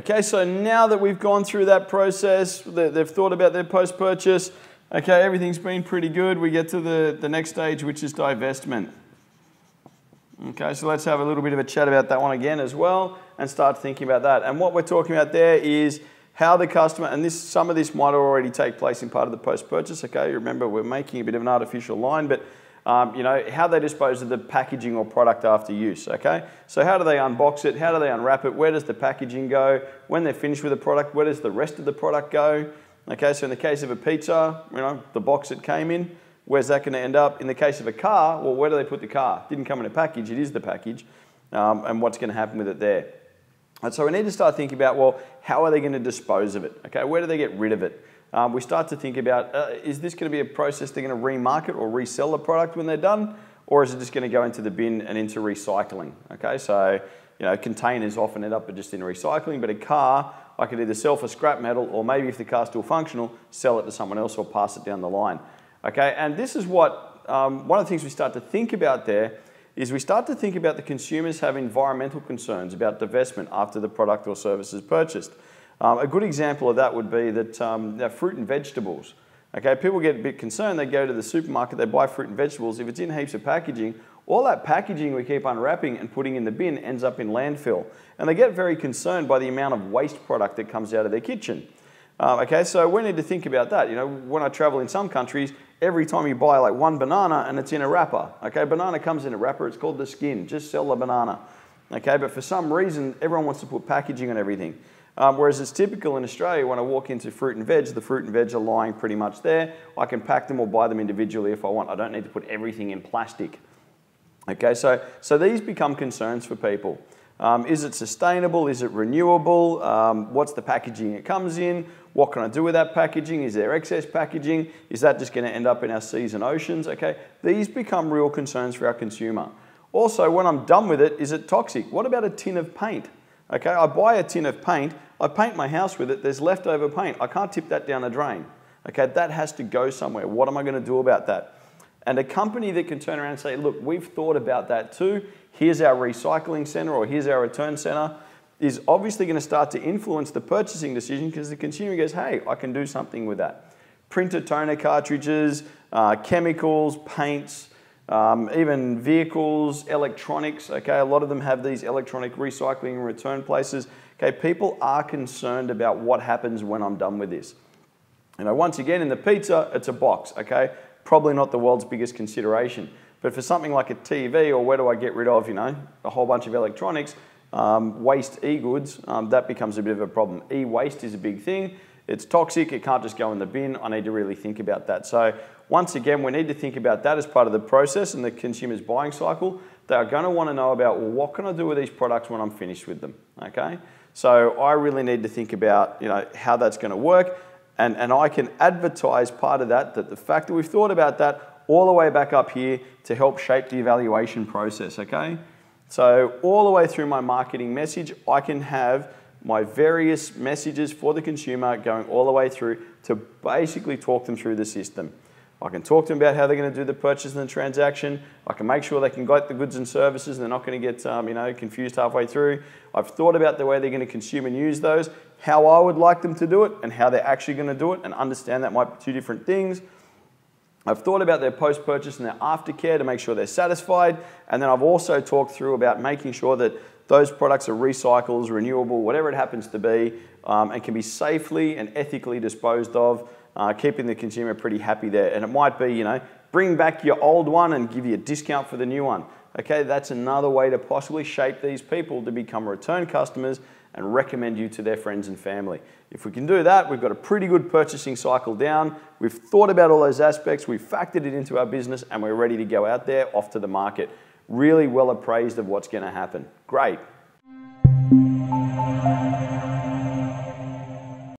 Okay, so now that we've gone through that process, they've thought about their post-purchase, okay, everything's been pretty good, we get to the next stage, which is divestment. Okay, so let's have a little bit of a chat about that one again as well and start thinking about that. And what we're talking about there is how the customer, and some of this might already take place in part of the post-purchase, okay? Remember, we're making a bit of an artificial line, but you know, how they dispose of the packaging or product after use, okay? So how do they unbox it? How do they unwrap it? Where does the packaging go? When they're finished with the product, where does the rest of the product go? Okay, so in the case of a pizza, you know, the box it came in, where's that going to end up? In the case of a car, well, where do they put the car? It didn't come in a package, it is the package, and what's going to happen with it there. And so we need to start thinking about, well, how are they going to dispose of it? Okay, where do they get rid of it? We start to think about, is this going to be a process they're going to remarket or resell the product when they're done? Or is it just going to go into the bin and into recycling? Okay, so, you know, containers often end up just in recycling, but a car, I could either sell for scrap metal or maybe if the car's still functional, sell it to someone else or pass it down the line. Okay, and this is what, one of the things we start to think about there is we start to think about the consumers have environmental concerns about divestment after the product or service is purchased. A good example of that would be that fruit and vegetables. Okay, people get a bit concerned, they go to the supermarket, they buy fruit and vegetables. If it's in heaps of packaging, all that packaging we keep unwrapping and putting in the bin ends up in landfill. And they get very concerned by the amount of waste product that comes out of their kitchen. Okay, so we need to think about that. You know, when I travel in some countries, every time you buy like one banana and it's in a wrapper. Okay, banana comes in a wrapper, it's called the skin, just sell the banana. Okay, but for some reason, everyone wants to put packaging on everything. Whereas it's typical in Australia, when I walk into fruit and veg, the fruit and veg are lying pretty much there. I can pack them or buy them individually if I want. I don't need to put everything in plastic. Okay, so these become concerns for people. Is it sustainable? Is it renewable? What's the packaging it comes in? What can I do with that packaging? Is there excess packaging? Is that just going to end up in our seas and oceans? Okay, these become real concerns for our consumer. Also, when I'm done with it, is it toxic? What about a tin of paint? Okay, I buy a tin of paint, I paint my house with it, there's leftover paint. I can't tip that down the drain. Okay, that has to go somewhere. What am I going to do about that? And a company that can turn around and say, look, we've thought about that too. Here's our recycling center or here's our return center, is obviously going to start to influence the purchasing decision because the consumer goes, hey, I can do something with that. Printer toner cartridges, chemicals, paints, even vehicles, electronics, okay, a lot of them have these electronic recycling and return places. Okay, people are concerned about what happens when I'm done with this. You know, once again, in the pizza, it's a box, okay? Probably not the world's biggest consideration. But for something like a TV, or where do I get rid of, you know, a whole bunch of electronics, waste e-goods, that becomes a bit of a problem. E-waste is a big thing. It's toxic, it can't just go in the bin. I need to really think about that. So once again, we need to think about that as part of the process and the consumer's buying cycle. They are going to want to know about, well, what can I do with these products when I'm finished with them, okay? So I really need to think about, you know, how that's going to work. And I can advertise part of that the fact that we've thought about that all the way back up here to help shape the evaluation process, okay? So all the way through my marketing message, I can have my various messages for the consumer going all the way through to basically talk them through the system. I can talk to them about how they're going to do the purchase and the transaction. I can make sure they can get the goods and services and they're not going to get you know, confused halfway through. I've thought about the way they're going to consume and use those, how I would like them to do it and how they're actually going to do it, and understand that might be two different things. I've thought about their post-purchase and their aftercare to make sure they're satisfied, and then I've also talked through about making sure that those products are recycled, renewable, whatever it happens to be, and can be safely and ethically disposed of, keeping the consumer pretty happy there. And it might be, you know, bring back your old one and give you a discount for the new one. Okay, that's another way to possibly shape these people to become return customers and recommend you to their friends and family. If we can do that, we've got a pretty good purchasing cycle down. We've thought about all those aspects, we've factored it into our business, and we're ready to go out there, off to the market. Really well appraised of what's going to happen. Great.